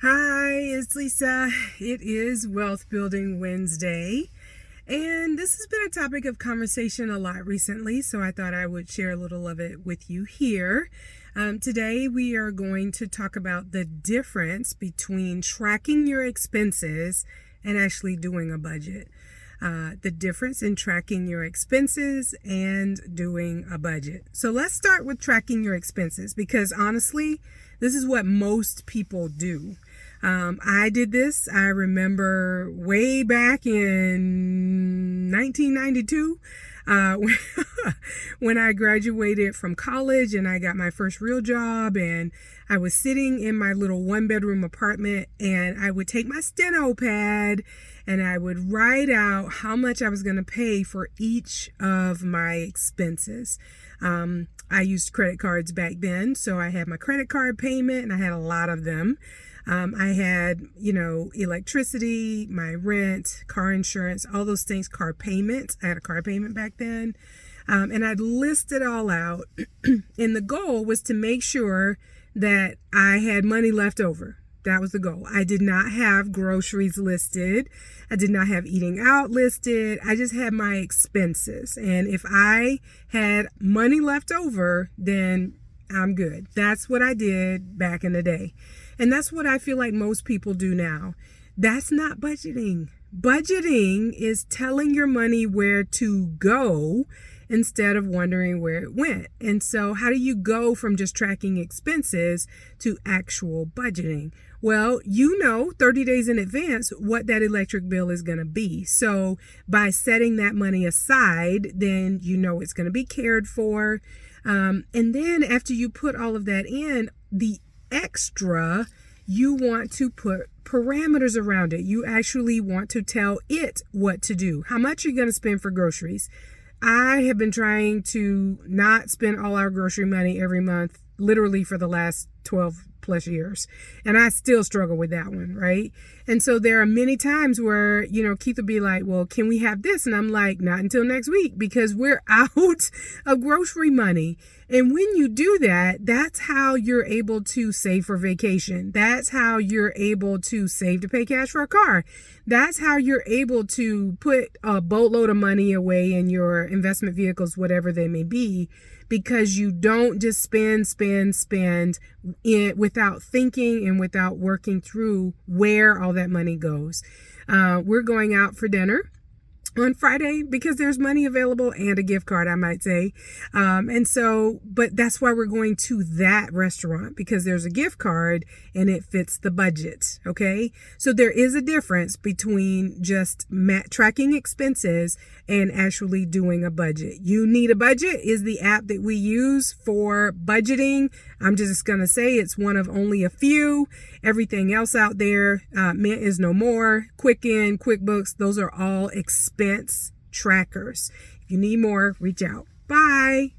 Hi, it's Lisa. It is Wealth Building Wednesday, and this has been a topic of conversation a lot recently, so I thought I would share a little of it with you here. Today, we are going to talk about the difference between tracking your expenses and actually doing a budget. The difference in tracking your expenses and doing a budget. So let's start with tracking your expenses because honestly, this is what most people do. I did this. I remember way back in 1992 when I graduated from college and I got my first real job, and I was sitting in my little one-bedroom apartment, and I would take my steno pad and I would write out how much I was going to pay for each of my expenses. I used credit cards back then, so I had my credit card payment, and I had a lot of them. I had, electricity, my rent, car insurance, all those things, car payments. I had a car payment back then. And I'd list it all out. And the goal was to make sure that I had money left over. That was the goal. I did not have groceries listed. I did not have eating out listed. I just had my expenses. And if I had money left over, then I'm good. That's what I did back in the day. And that's what I feel like most people do now. That's not budgeting. Budgeting is telling your money where to go instead of wondering where it went. And so how do you go from just tracking expenses to actual budgeting? Well, 30 days in advance what that electric bill is going to be. So by setting that money aside, then it's going to be cared for. And then after you put all of that in, the extra, you want to put parameters around it. You actually want to tell it what to do. How much are you going to spend for groceries? I have been trying to not spend all our grocery money every month, literally for the last 12 plus years. And I still struggle with that one, right? And so there are many times where, Keith will be like, well, can we have this? And I'm like, not until next week, because we're out of grocery money. And when you do that, that's how you're able to save for vacation. That's how you're able to save to pay cash for a car. That's how you're able to put a boatload of money away in your investment vehicles, whatever they may be, because you don't just spend without thinking and without working through where all that money goes. We're going out for dinner on Friday because there's money available and a gift card, I might say. But that's why we're going to that restaurant, because there's a gift card and it fits the budget. Okay. So there is a difference between just tracking expenses and actually doing a budget. You Need a Budget is the app that we use for budgeting. I'm just going to say it's one of only a few. Everything else out there, Mint is no more. Quicken, QuickBooks, those are all expense trackers. If you need more, reach out. Bye.